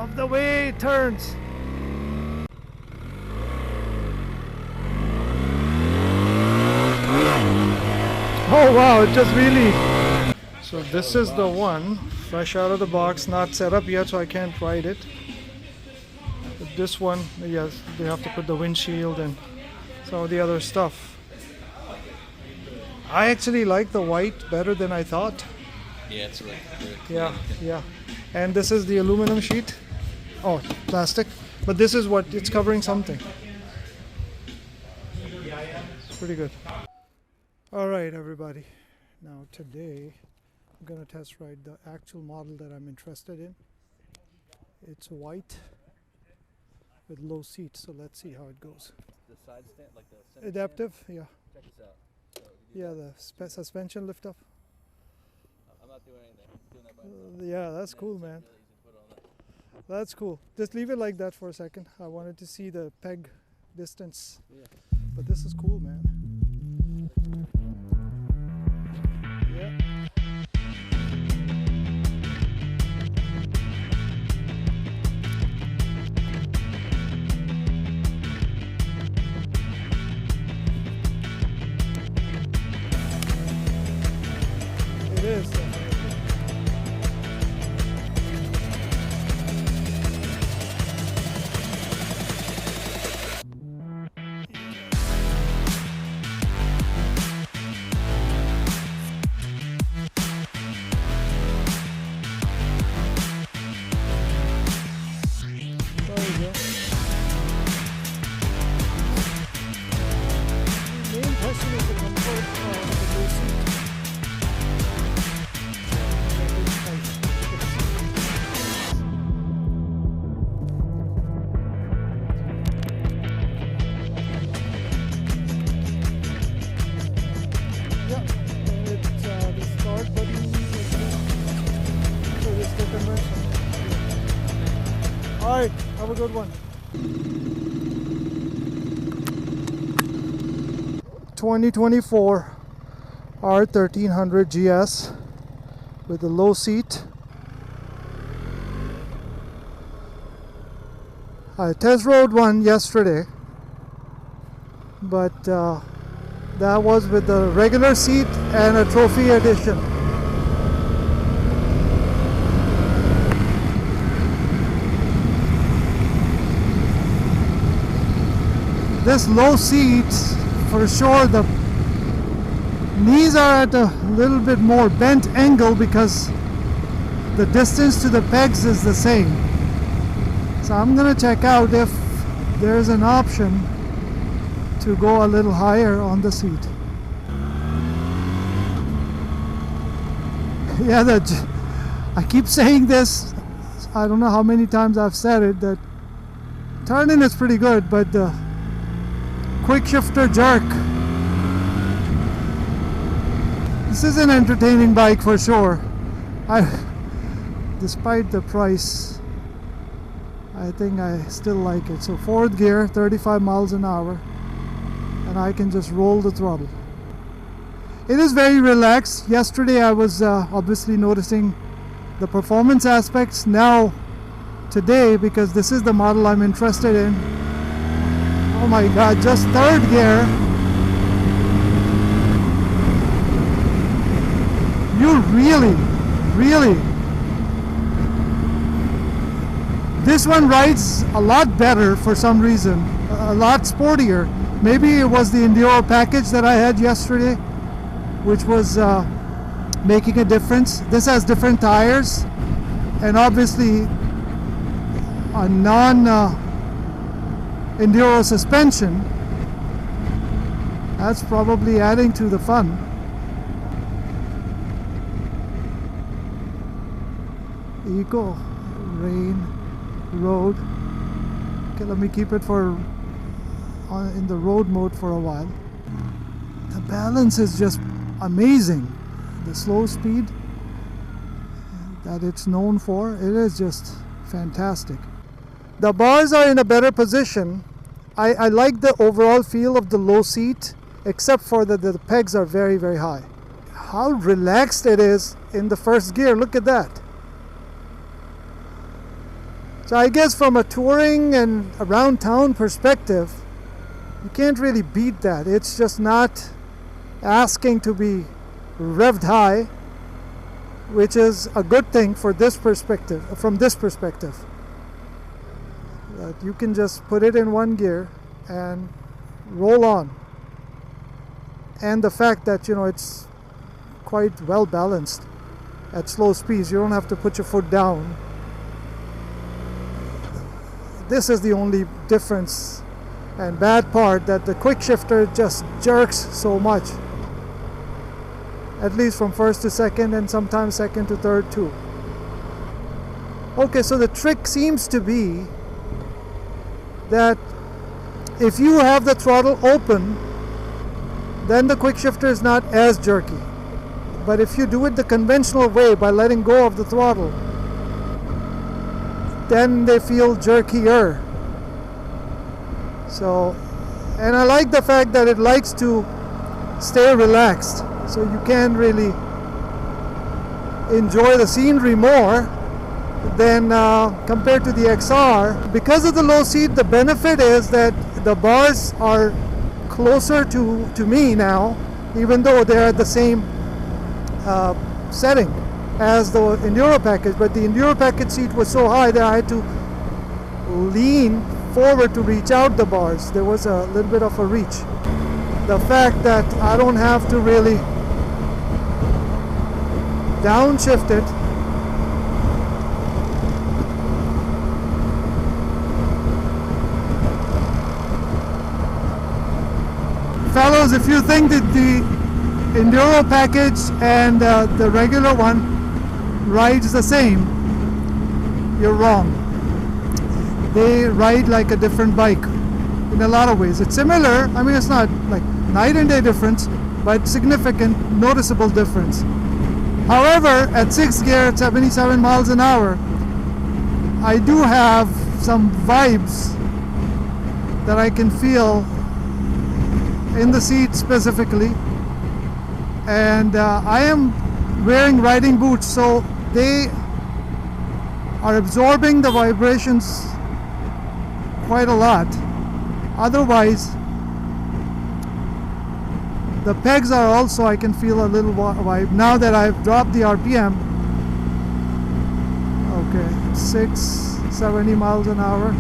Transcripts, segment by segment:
of the way it turns. Oh wow, it just really. So this is the one, fresh out of the box, not set up yet, so I can't ride it. But this one, yes, they have to put the windshield and some of the other stuff. I actually like the white better than I thought. Yeah, it's really clean. Yeah. And this is the aluminum sheet. Oh, plastic. But this is what, it's covering something. It's pretty good. Alright everybody. Now today I'm going to test ride the actual model that I'm interested in. It's white with low seats, so let's see how it goes. The side stand, like the center Adaptive, stand? yeah. Check this out. So Yeah, the suspension lift up. I'm not doing anything. I'm doing that by myself. Yeah, that's cool, man. Really easy to put on that. That's cool. Just leave it like that for a second. I wanted to see the peg distance. Yeah. But this is cool, man. Yeah. It is. Alright, have a good one. 2024 R1300 GS with a low seat. I test rode one yesterday, but that was with the regular seat and a trophy edition. This low seat, for sure, the knees are at a little bit more bent angle because the distance to the pegs is the same. So I'm gonna check out if there's an option to go a little higher on the seat. Yeah, I keep saying this, I don't know how many times I've said it, that turning is pretty good, but the quick shifter jerk. This is an entertaining bike for sure. Despite the price, I think I still like it. So fourth gear, 35 miles an hour, and I can just roll the throttle. It is very relaxed. Yesterday I was obviously noticing the performance aspects. Now today, because this is the model I'm interested in, oh my god, just third gear. You really, this one rides a lot better for some reason, a lot sportier. Maybe it was the Enduro package that I had yesterday, which was making a difference. This has different tires and obviously a Enduro suspension. That's probably adding to the fun. Eco, rain, road. Okay, let me keep it in the road mode for a while. The balance is just amazing. The slow speed that it's known for, it is just fantastic. The bars are in a better position. I like the overall feel of the low seat, except for the pegs are very, very high. How relaxed it is in the first gear, look at that. So I guess from a touring and around town perspective, you can't really beat that. It's just not asking to be revved high, which is a good thing for this perspective, from this perspective. That you can just put it in one gear and roll on. And the fact that, you know, it's quite well balanced at slow speeds. You don't have to put your foot down. This is the only difference and bad part, that the quick shifter just jerks so much. At least from first to second, and sometimes second to third too. Okay, so the trick seems to be that if you have the throttle open, then the quick shifter is not as jerky. But if you do it the conventional way, by letting go of the throttle, then they feel jerkier. So, and I like the fact that it likes to stay relaxed, so you can really enjoy the scenery more than compared to the XR. Because of the low seat, the benefit is that the bars are closer to me now, even though they're at the same setting as the Enduro package. But the Enduro package seat was so high that I had to lean forward to reach out the bars. There was a little bit of a reach. The fact that I don't have to really downshift it, fellows, if you think that the Enduro package and the regular one rides the same, you're wrong. They ride like a different bike in a lot of ways. It's similar, I mean, it's not like night and day difference, but significant, noticeable difference. However, at 6th gear at 77 miles an hour, I do have some vibes that I can feel in the seat specifically. And I am wearing riding boots, so they are absorbing the vibrations quite a lot. Otherwise, the pegs are also, I can feel a little vibe now that I've dropped the RPM. Okay, 670 miles an hour.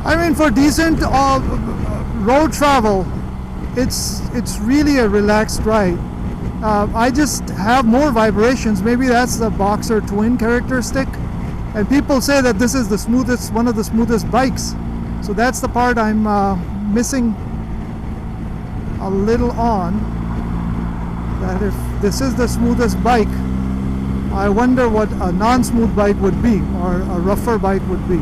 I mean, for decent road travel, it's really a relaxed ride. I just have more vibrations. Maybe that's the Boxer twin characteristic. And people say that this is the smoothest, one of the smoothest bikes. So that's the part I'm missing a little on. That if this is the smoothest bike, I wonder what a non-smooth bike would be, or a rougher bike would be.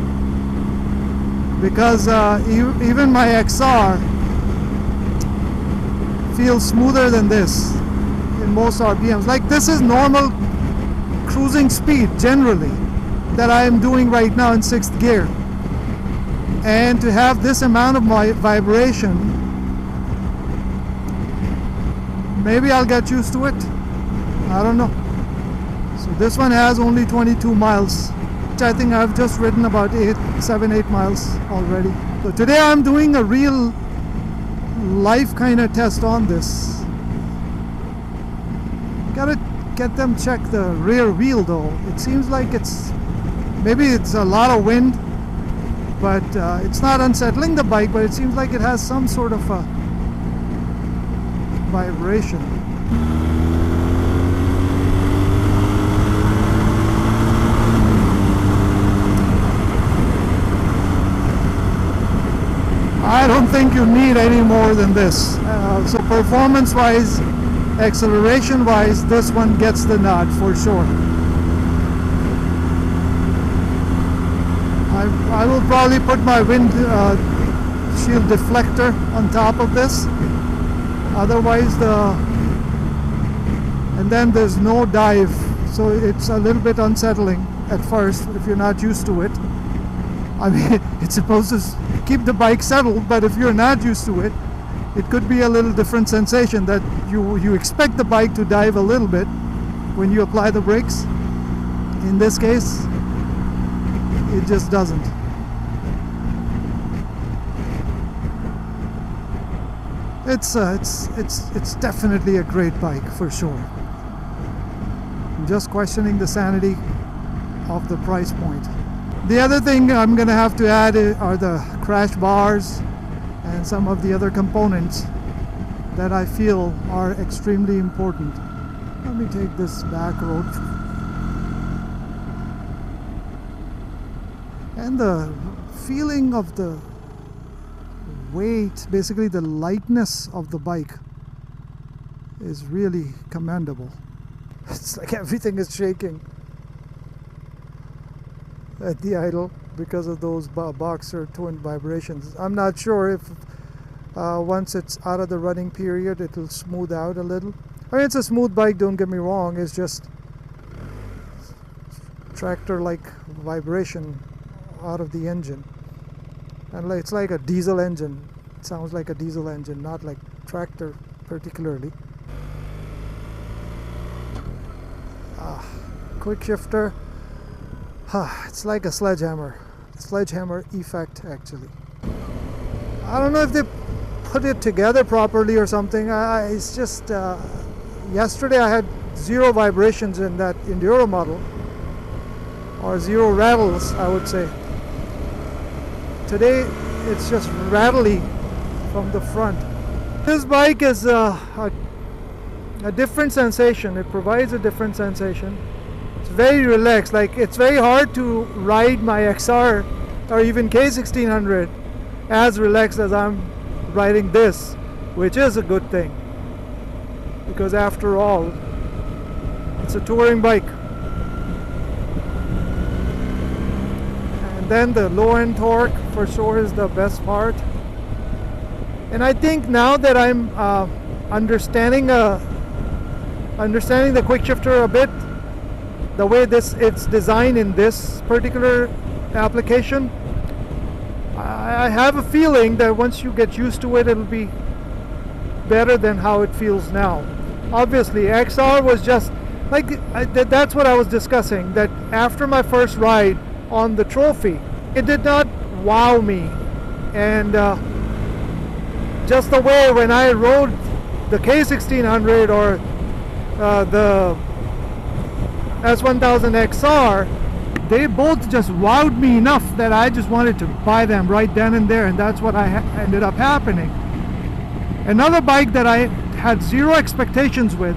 Because even my XR feels smoother than this in most RPMs. Like, this is normal cruising speed generally that I am doing right now in 6th gear. And to have this amount of my vibration, maybe I'll get used to it. I don't know. So this one has only 22 miles. I think I've just ridden about 7-8 miles already. So today I'm doing a real life kind of test on this. Gotta get them check the rear wheel though. It seems like maybe it's a lot of wind, but it's not unsettling the bike, but it seems like it has some sort of a vibration. I don't think you need any more than this. So performance-wise, acceleration-wise, this one gets the nod for sure. I will probably put my wind shield deflector on top of this. Otherwise, and then there's no dive, so it's a little bit unsettling at first if you're not used to it. I mean, it's supposed to keep the bike settled, but if you're not used to it, it could be a little different sensation that you expect the bike to dive a little bit when you apply the brakes. In this case, it just doesn't. It's definitely a great bike for sure. I'm just questioning the sanity of the price point. The other thing I'm gonna have to add are the crash bars and some of the other components that I feel are extremely important. Let me take this back road. And the feeling of the weight, basically the lightness of the bike, is really commendable. It's like everything is shaking at the idle because of those boxer twin vibrations. I'm not sure if once it's out of the running period it will smooth out a little. I mean, it's a smooth bike, don't get me wrong, it's just tractor like vibration out of the engine, and it's like a diesel engine. It sounds like a diesel engine, not like tractor particularly. Quick shifter, it's like a sledgehammer effect actually. I don't know if they put it together properly or something. It's just yesterday I had 0 vibrations in that Enduro model, or 0 rattles I would say. Today it's just rattly from the front. This bike is a different sensation. It provides a different sensation. It's very relaxed. Like, it's very hard to ride my XR or even K1600 as relaxed as I'm riding this, which is a good thing, because after all, it's a touring bike. And then the low end torque for sure is the best part. And I think now that I'm understanding the quick shifter a bit, the way it's designed in this particular application, I have a feeling that once you get used to it, it'll be better than how it feels now. Obviously, XR was just like, that's what I was discussing, that after my first ride on the Trophy, it did not wow me. And just the way when I rode the K1600 or the S1000 XR, they both just wowed me enough that I just wanted to buy them right then and there, and that's what ended up happening. Another bike that I had 0 expectations with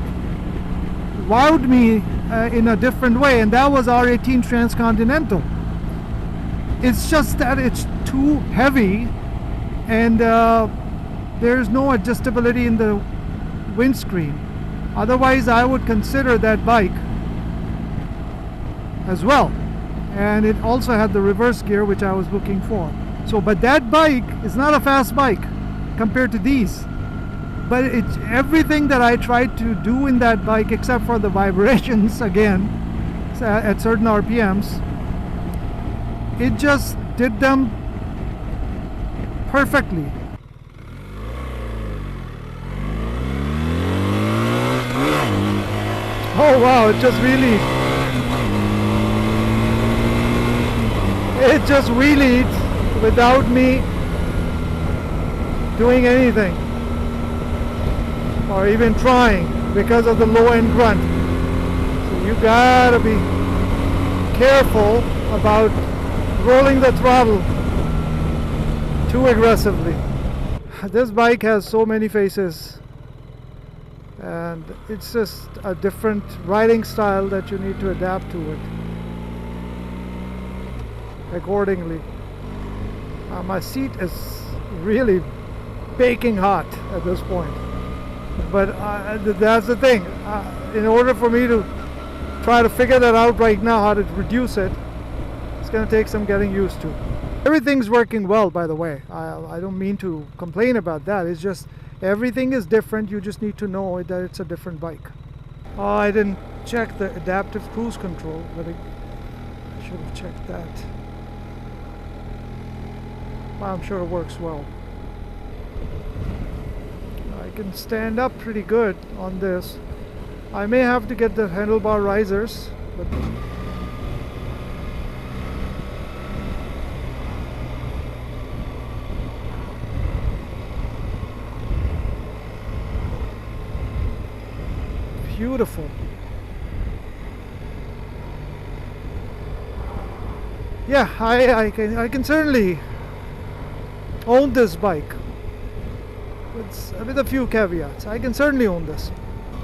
wowed me in a different way, and that was R18 Transcontinental. It's just that it's too heavy, and there's no adjustability in the windscreen. Otherwise, I would consider that bike as well. And it also had the reverse gear, which I was looking for. So, but that bike is not a fast bike compared to these. But it's everything that I tried to do in that bike, except for the vibrations again at certain RPMs. It just did them perfectly. Oh wow, it just wheelied without me doing anything or even trying because of the low end grunt. So you gotta be careful about rolling the throttle too aggressively. This bike has so many faces, and it's just a different riding style that you need to adapt to it accordingly. My seat is really baking hot at this point, but that's the thing. In order for me to try to figure that out right now, how to reduce it, it's going to take some getting used to. Everything's working well, by the way. I don't mean to complain about that. It's just everything is different. You just need to know that it's a different bike. Oh, I didn't check the adaptive cruise control, but I should have checked that. I'm sure it works well. I can stand up pretty good on this. I may have to get the handlebar risers, but beautiful. Yeah, I can certainly own this bike. With a few caveats. I can certainly own this.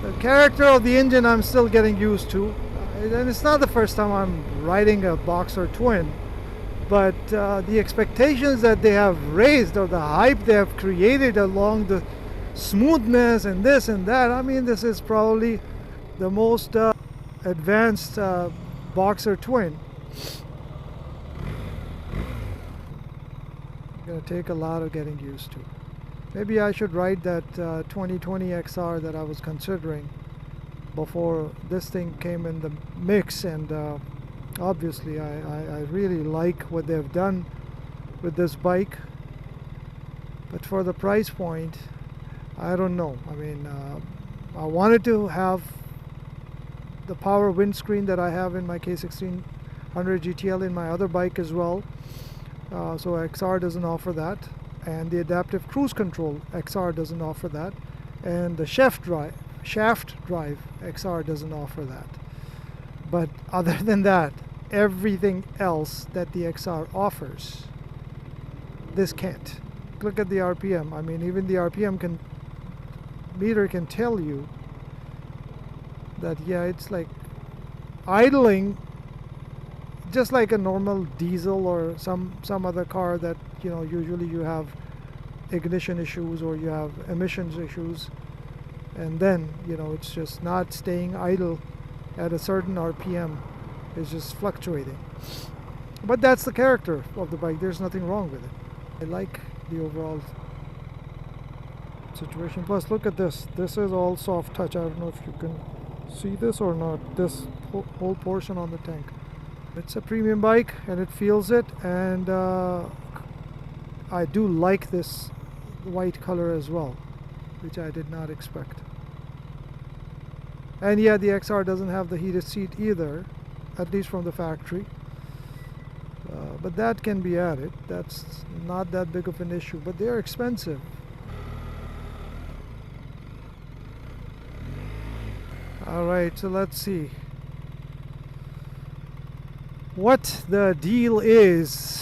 The character of the engine I'm still getting used to. And it's not the first time I'm riding a Boxer twin. But the expectations that they have raised, or the hype they have created along the smoothness and this and that, I mean, this is probably the most advanced Boxer twin. Gonna take a lot of getting used to. Maybe I should ride that 2020 XR that I was considering before this thing came in the mix, and obviously I really like what they've done with this bike, but for the price point, I don't know. I mean, I wanted to have the power windscreen that I have in my K1600 GTL in my other bike as well, so XR doesn't offer that. And the adaptive cruise control XR doesn't offer that, and the shaft drive XR doesn't offer that. But other than that, everything else that the XR offers, this can't. Look at the RPM. I mean, even the RPM meter can tell you that, yeah, it's like idling just like a normal diesel or some other car that, you know, usually you have ignition issues or you have emissions issues, and then, you know, it's just not staying idle at a certain RPM. It's just fluctuating. But that's the character of the bike. There's nothing wrong with it. I like the overall situation. Plus, look at this. This is all soft touch. I don't know if you can see this or not. This whole portion on the tank. It's a premium bike and it feels it, and I do like this white color as well, which I did not expect. And yeah, the XR doesn't have the heated seat either, at least from the factory, but that can be added. That's not that big of an issue, but they're expensive. Alright, so let's see what the deal is